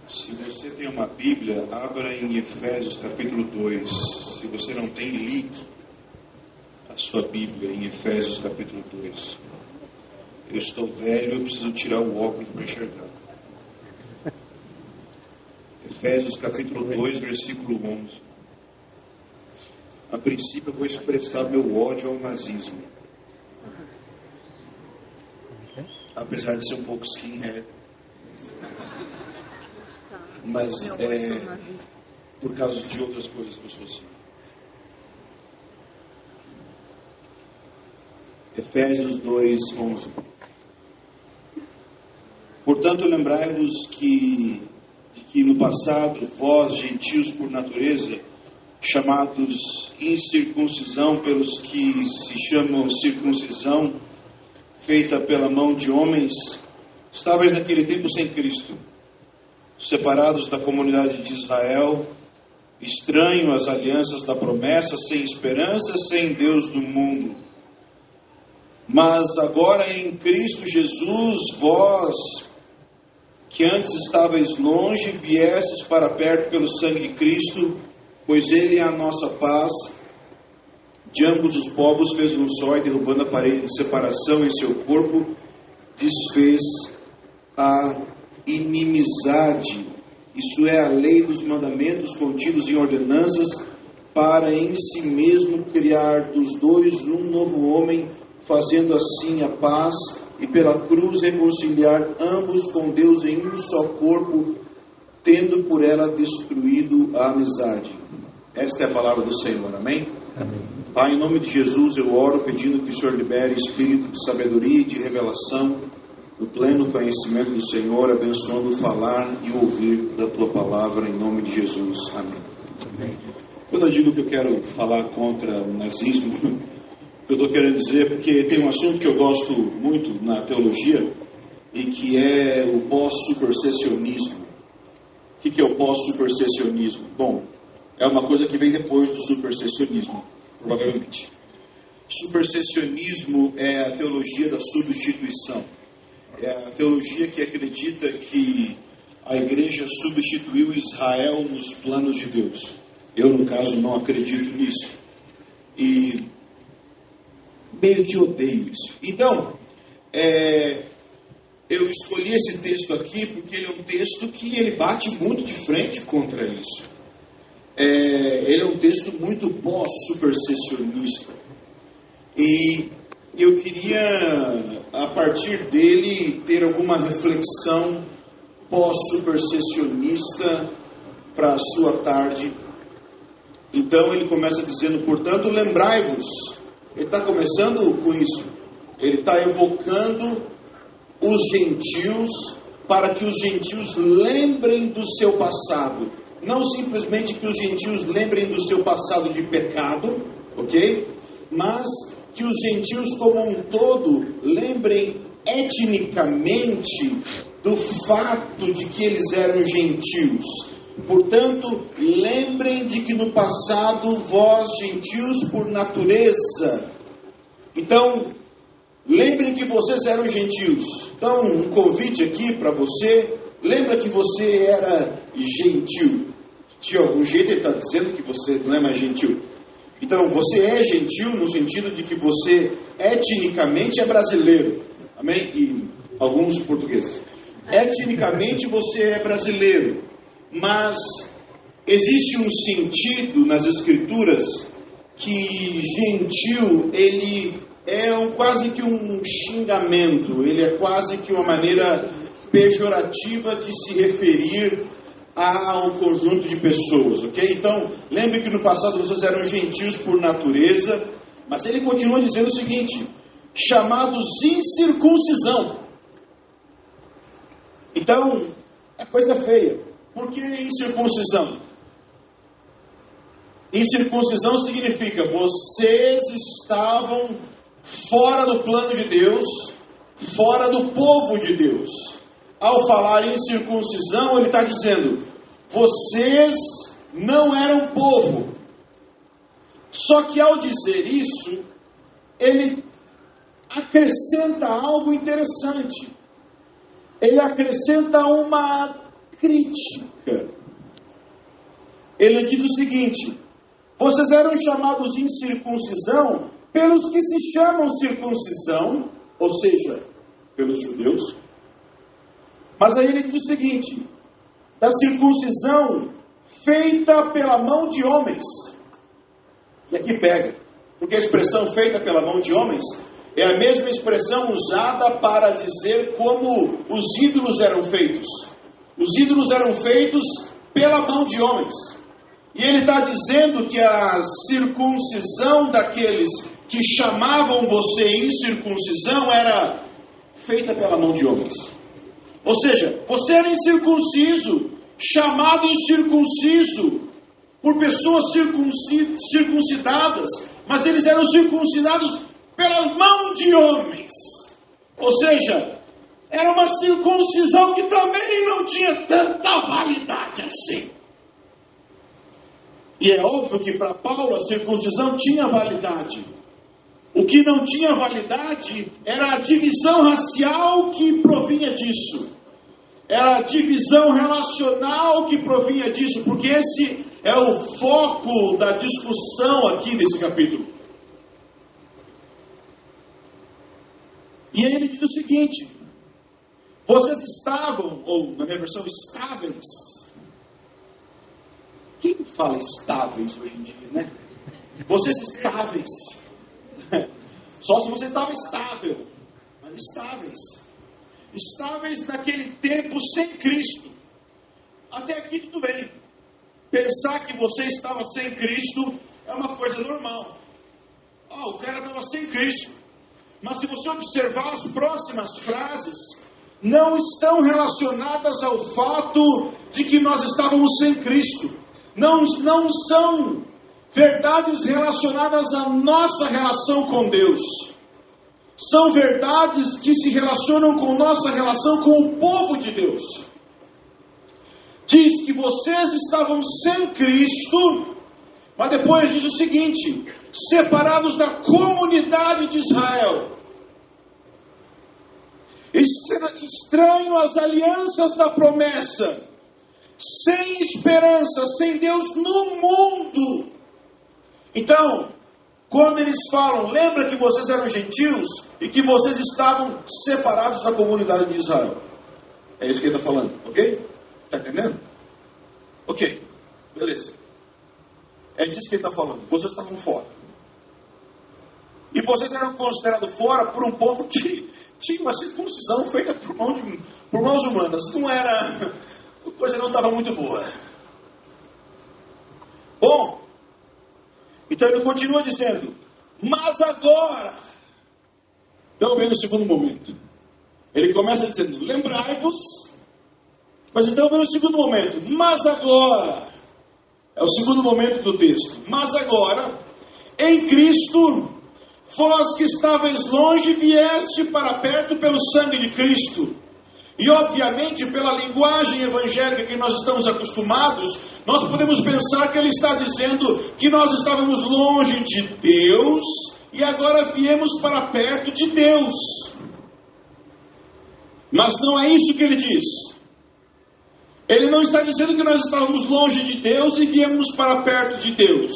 Se você tem uma Bíblia, abra em Efésios capítulo 2. Se você não tem, ligue a sua Bíblia em Efésios capítulo 2. Eu estou velho, eu preciso tirar o óculos para enxergar. Efésios capítulo 2, versículo 11. A princípio eu vou expressar meu ódio ao nazismo. Apesar de ser um pouco skinhead. Mas por causa de outras coisas que eu sou assim. Efésios 2, 11. Portanto, lembrai-vos de que no passado, vós, gentios por natureza, chamados incircuncisão pelos que se chamam circuncisão, feita pela mão de homens, estavais naquele tempo sem Cristo, separados da comunidade de Israel, estranho às alianças da promessa, sem esperança, sem Deus do mundo. Mas agora em Cristo Jesus, vós, que antes estavais longe, viestes para perto pelo sangue de Cristo, pois Ele é a nossa paz. De ambos os povos fez um só, e derrubando a parede de separação em seu corpo, desfez a inimizade. Isso é a lei dos mandamentos contidos em ordenanças, para em si mesmo criar dos dois um novo homem, fazendo assim a paz, e pela cruz reconciliar ambos com Deus em um só corpo, tendo por ela destruído a amizade. Esta é a palavra do Senhor, amém? Amém. Pai, em nome de Jesus eu oro pedindo que o Senhor libere espírito de sabedoria e de revelação, no pleno conhecimento do Senhor, abençoando o falar e o ouvir da Tua palavra, em nome de Jesus, amém. Amém. Quando eu digo que eu quero falar contra o nazismo, o que eu estou querendo dizer, porque tem um assunto que eu gosto muito na teologia, e que é o pós-supersessionismo. O que é o pós-supersessionismo? Bom, é uma coisa que vem depois do supersessionismo, provavelmente. Supersessionismo é a teologia da substituição. É a teologia que acredita que a igreja substituiu Israel nos planos de Deus. Eu, no caso, não acredito nisso. E meio que odeio isso. Então, eu escolhi esse texto aqui porque ele é um texto que ele bate muito de frente contra isso. Ele é um texto muito pós-supersessionista. E eu queria, a partir dele, ter alguma reflexão pós-supersessionista para a sua tarde. Então ele começa dizendo, portanto, lembrai-vos. Ele está começando com isso. Ele está evocando os gentios para que os gentios lembrem do seu passado. Não simplesmente que os gentios lembrem do seu passado de pecado, ok? Mas que os gentios como um todo lembrem etnicamente do fato de que eles eram gentios. Portanto, lembrem de que no passado vós, gentios por natureza. Então, lembrem que vocês eram gentios. Então, um convite aqui para você. Lembra que você era gentil. De algum jeito ele está dizendo que você não é mais gentil. Então, você é gentil no sentido de que você etnicamente é brasileiro. Amém? E alguns portugueses. Etnicamente você é brasileiro. Mas existe um sentido nas Escrituras que gentil, ele é quase que um xingamento. Ele é quase que uma maneira pejorativa de se referir a um conjunto de pessoas, ok? Então, lembre que no passado vocês eram gentios por natureza, mas ele continua dizendo o seguinte, chamados incircuncisão. Então, é coisa feia. Por que incircuncisão? Incircuncisão significa vocês estavam fora do plano de Deus, fora do povo de Deus. Ao falar em circuncisão, ele está dizendo, vocês não eram povo. Só que ao dizer isso, ele acrescenta algo interessante. Ele acrescenta uma crítica. Ele diz o seguinte: vocês eram chamados incircuncisão pelos que se chamam circuncisão, ou seja, pelos judeus. Mas aí ele diz o seguinte: da circuncisão feita pela mão de homens. E aqui pega, porque a expressão feita pela mão de homens é a mesma expressão usada para dizer como os ídolos eram feitos. Os ídolos eram feitos pela mão de homens. E ele está dizendo que a circuncisão daqueles que chamavam você incircuncisão era feita pela mão de homens. Ou seja, você era incircunciso, chamado incircunciso por pessoas circuncidadas, mas eles eram circuncidados pela mão de homens. Ou seja, era uma circuncisão que também não tinha tanta validade assim. E é óbvio que para Paulo a circuncisão tinha validade. O que não tinha validade era a divisão racial que provinha disso. Era a divisão relacional que provinha disso, porque esse é o foco da discussão aqui desse capítulo. E aí ele diz o seguinte: vocês estavam, ou na minha versão, estáveis. Quem fala estáveis hoje em dia, né? Vocês estáveis. Só se você estava estável. Mas estáveis. Estáveis naquele tempo sem Cristo. Até aqui tudo bem. Pensar que você estava sem Cristo é uma coisa normal. O cara estava sem Cristo. Mas se você observar as próximas frases, não estão relacionadas ao fato de que nós estávamos sem Cristo. Não são verdades relacionadas à nossa relação com Deus. São verdades que se relacionam com nossa relação com o povo de Deus. Diz que vocês estavam sem Cristo, mas depois diz o seguinte: separados da comunidade de Israel. Estranho às alianças da promessa. Sem esperança, sem Deus no mundo. Então, quando eles falam, lembra que vocês eram gentios e que vocês estavam separados da comunidade de Israel. É isso que ele está falando, ok? Está entendendo? Ok, beleza. É disso que ele está falando. Vocês estavam fora. E vocês eram considerados fora por um povo que tinha uma circuncisão feita por mãos humanas. Não era... A coisa não estava muito boa. Bom, então ele continua dizendo: mas agora. Então vem no segundo momento. Ele começa dizendo: lembrai-vos. Mas então vem no segundo momento: mas agora. É o segundo momento do texto. Mas agora, em Cristo, vós que estavais longe, vieste para perto pelo sangue de Cristo. E obviamente, pela linguagem evangélica que nós estamos acostumados, nós podemos pensar que ele está dizendo que nós estávamos longe de Deus e agora viemos para perto de Deus. Mas não é isso que ele diz. Ele não está dizendo que nós estávamos longe de Deus e viemos para perto de Deus.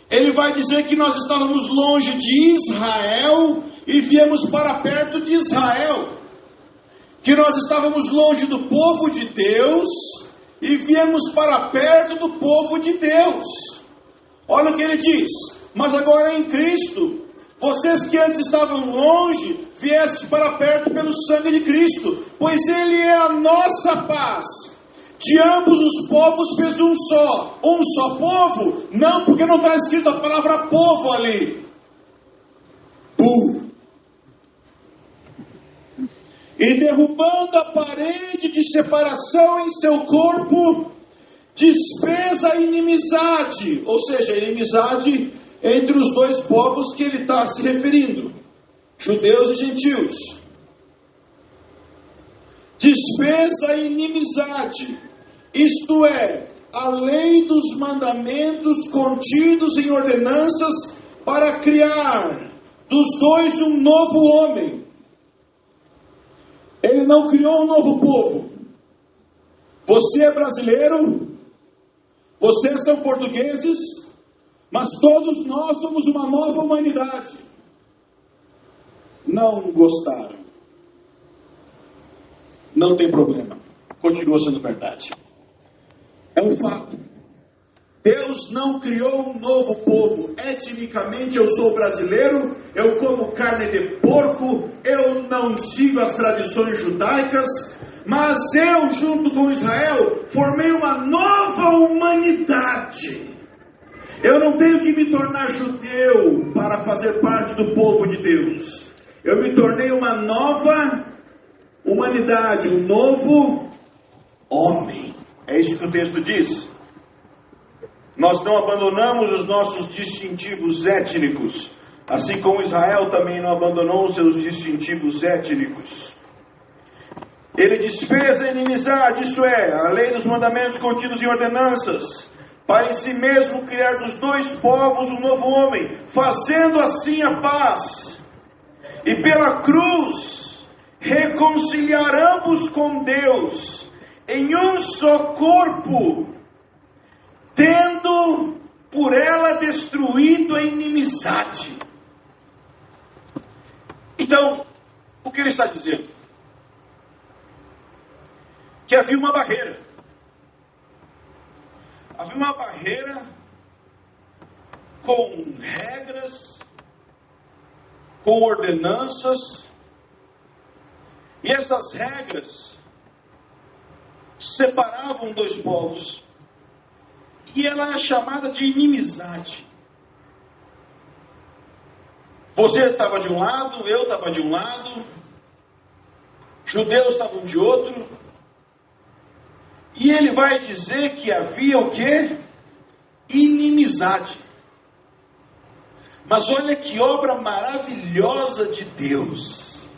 Ele vai dizer que nós estávamos longe de Israel e viemos para perto de Israel. Que nós estávamos longe do povo de Deus e viemos para perto do povo de Deus. Olha o que ele diz: mas agora em Cristo, vocês que antes estavam longe, viestes para perto pelo sangue de Cristo, pois Ele é a nossa paz. De ambos os povos fez um só povo? Não, porque não está escrito a palavra povo ali. E derrubando a parede de separação em seu corpo, desfez a inimizade. Ou seja, a inimizade entre os dois povos que ele está se referindo, judeus e gentios. Desfez a inimizade, isto é, a lei dos mandamentos contidos em ordenanças, para criar dos dois um novo homem. Ele não criou um novo povo. Você é brasileiro, vocês são portugueses, mas todos nós somos uma nova humanidade. Não gostaram. Não tem problema. Continua sendo verdade. É um fato. Deus não criou um novo povo. Etnicamente eu sou brasileiro, eu como carne de porco, eu não sigo as tradições judaicas, mas eu, junto com Israel, formei uma nova humanidade. Eu não tenho que me tornar judeu para fazer parte do povo de Deus. Eu me tornei uma nova humanidade, um novo homem. É isso que o texto diz. Nós não abandonamos os nossos distintivos étnicos, assim como Israel também não abandonou os seus distintivos étnicos. Ele desfez a inimizade, isso é, a lei dos mandamentos contidos em ordenanças, para em si mesmo criar dos dois povos um novo homem, fazendo assim a paz, e pela cruz reconciliar ambos com Deus, em um só corpo, tendo por ela destruído a inimizade. Então, o que ele está dizendo? Que havia uma barreira. Havia uma barreira com regras, com ordenanças, e essas regras separavam dois povos. E ela é chamada de inimizade. Você estava de um lado, eu estava de um lado, judeus estavam de outro. E ele vai dizer que havia o quê? Inimizade. Mas olha que obra maravilhosa de Deus.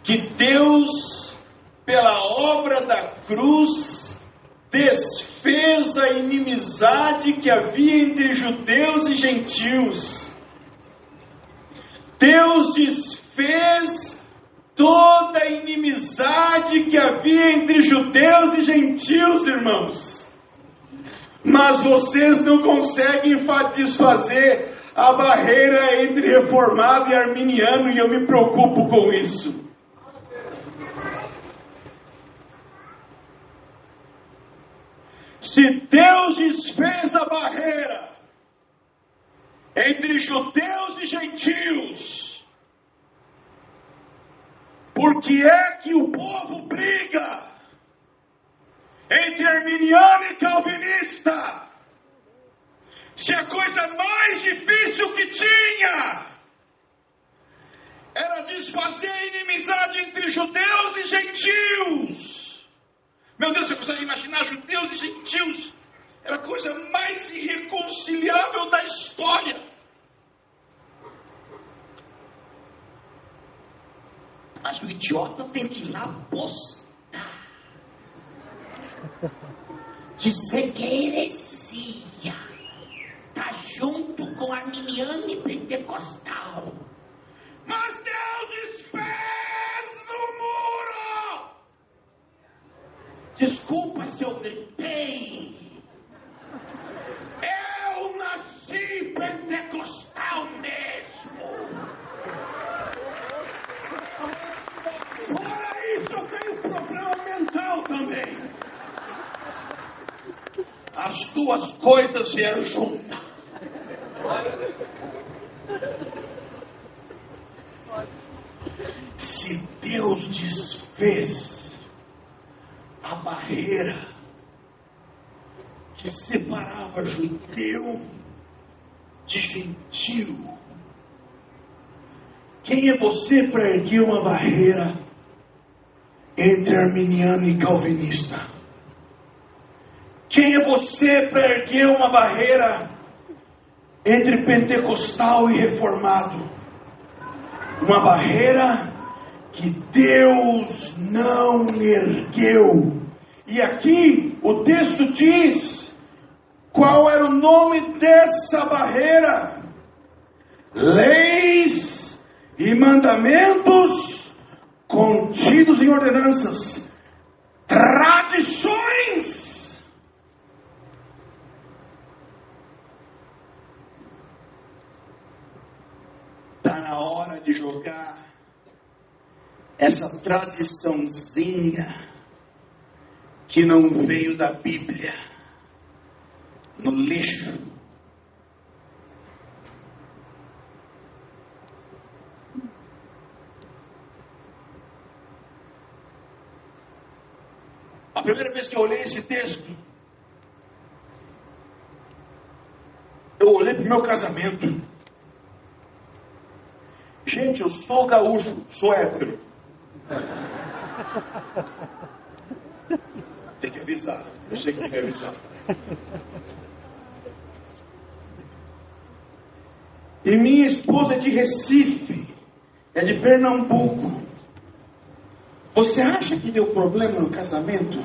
Que Deus, pela obra da cruz, desfez a inimizade que havia entre judeus e gentios. Deus desfez toda a inimizade que havia entre judeus e gentios, irmãos. Mas vocês não conseguem desfazer a barreira entre reformado e arminiano, e eu me preocupo com isso. Se Deus desfez a barreira entre judeus e gentios, por que é que o povo briga entre arminiano e calvinista? Se a coisa mais difícil que tinha era desfazer a inimizade entre judeus e gentios. Meu Deus, você consegue imaginar judeus e gentios? Era a coisa mais irreconciliável da história. Mas o idiota tem que ir lá postar. Dizer que é heresia. Tá junto com arminiano e pentecostal. Mas Deus desfez o muro. Desculpa se eu gritei. Eu nasci pentecostal mesmo. Fora isso, eu tenho problema mental também. As duas coisas vieram juntas. Se Deus desfez a barreira que separava judeu de gentio, quem é você para erguer uma barreira entre arminiano e calvinista? Quem é você para erguer uma barreira entre pentecostal e reformado? Uma barreira que Deus não ergueu. E aqui o texto diz qual era o nome dessa barreira: leis e mandamentos contidos em ordenanças, tradições de jogar essa tradiçãozinha que não veio da Bíblia no lixo. A primeira vez que eu olhei esse texto, eu olhei para o meu casamento. Gente, eu sou gaúcho, sou hétero. Tem que avisar, eu sei que tem que avisar. E minha esposa é de Recife, é de Pernambuco. Você acha que deu problema no casamento?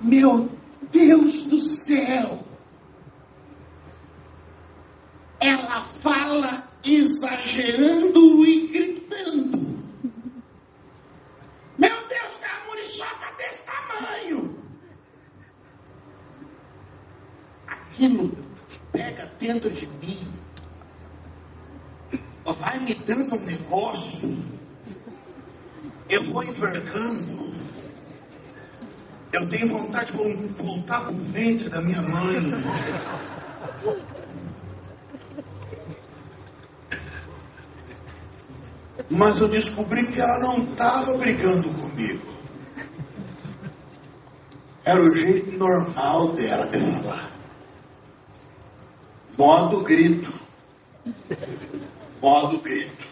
Meu Deus do céu! Ela fala exagerando e gritando. Meu Deus, tem uma muriçoca desse tamanho. Aquilo pega dentro de mim. Vai me dando um negócio. Eu vou envergando. Eu tenho vontade de voltar para o ventre da minha mãe. Mas eu descobri que ela não estava brigando comigo. Era o jeito normal dela de falar. Modo grito. Modo grito.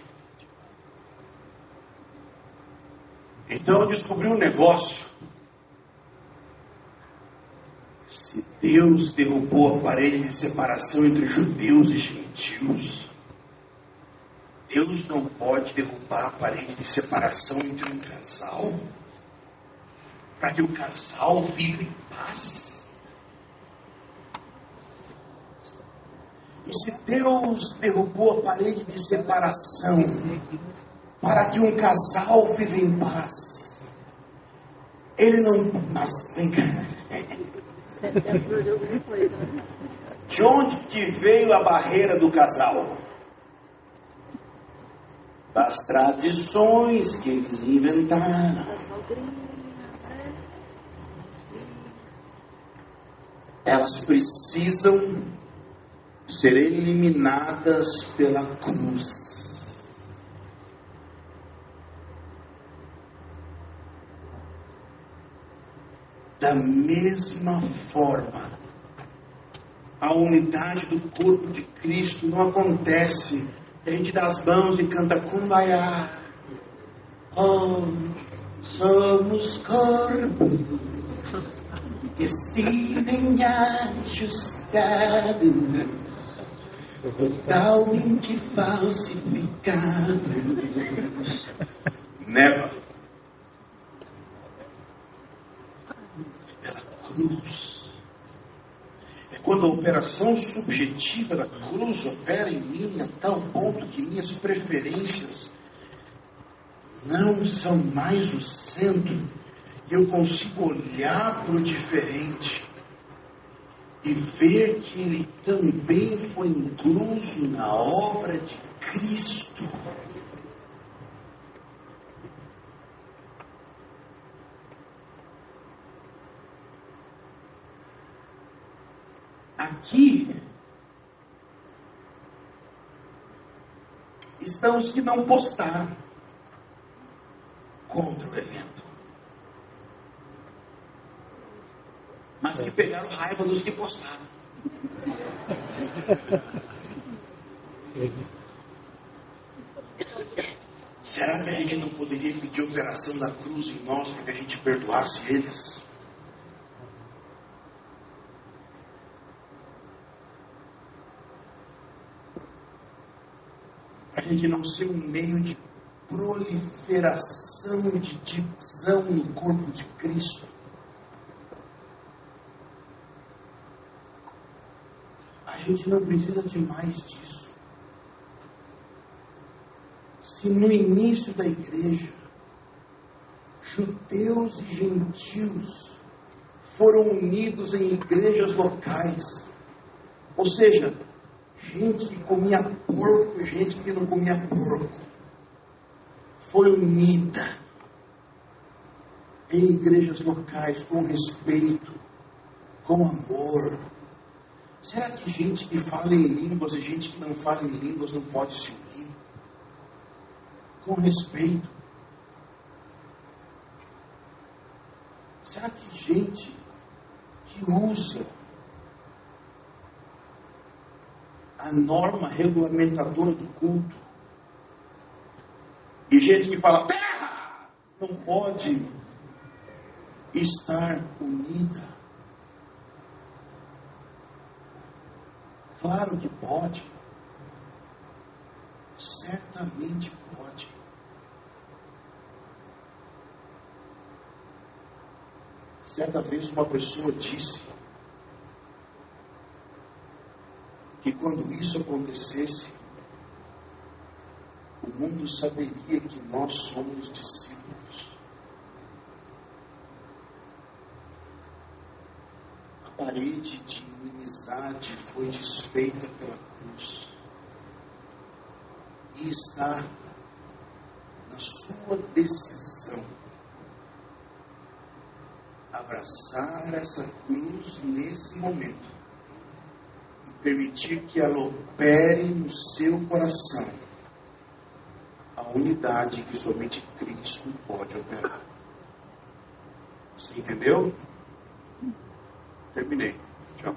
Então eu descobri um negócio. Se Deus derrubou a parede de separação entre judeus e gentios, Deus não pode derrubar a parede de separação entre um casal, para que o casal viva em paz. E se Deus derrubou a parede de separação para que um casal viva em paz, Ele não... Mas, vem cá. De onde que veio a barreira do casal? Das tradições que eles inventaram. Elas precisam ser eliminadas pela cruz. Da mesma forma, a unidade do corpo de Cristo não acontece. A gente dá as mãos e canta Kumbaya. Oh, somos corpo que se vem ajustado, totalmente falsificado. Never. Pela cruz. É quando a operação subjetiva da cruz opera em mim a tal ponto que minhas preferências não são mais o centro. E eu consigo olhar para o diferente e ver que ele também foi incluso na obra de Cristo. Aqui estão os que não postaram contra o evento, mas que pegaram raiva dos que postaram. Será que a gente não poderia pedir a operação da cruz em nós para que a gente perdoasse eles? Para a gente não ser um meio de proliferação de divisão no corpo de Cristo. A gente não precisa de mais disso. Se no início da igreja, judeus e gentios foram unidos em igrejas locais, ou seja, gente que comia porco e gente que não comia porco, foi unida em igrejas locais, com respeito, com amor. Será que gente que fala em línguas e gente que não fala em línguas não pode se unir? Com respeito. Será que gente que usa a norma regulamentadora do culto e gente que fala terra não pode estar unida? Claro que pode. Certamente pode. Certa vez uma pessoa disse que quando isso acontecesse, o mundo saberia que nós somos discípulos. A parede de inimizade foi desfeita pela cruz e está na sua decisão abraçar essa cruz nesse momento e permitir que ela opere no seu coração a unidade que somente Cristo pode operar. Você entendeu? Terminei. Tchau.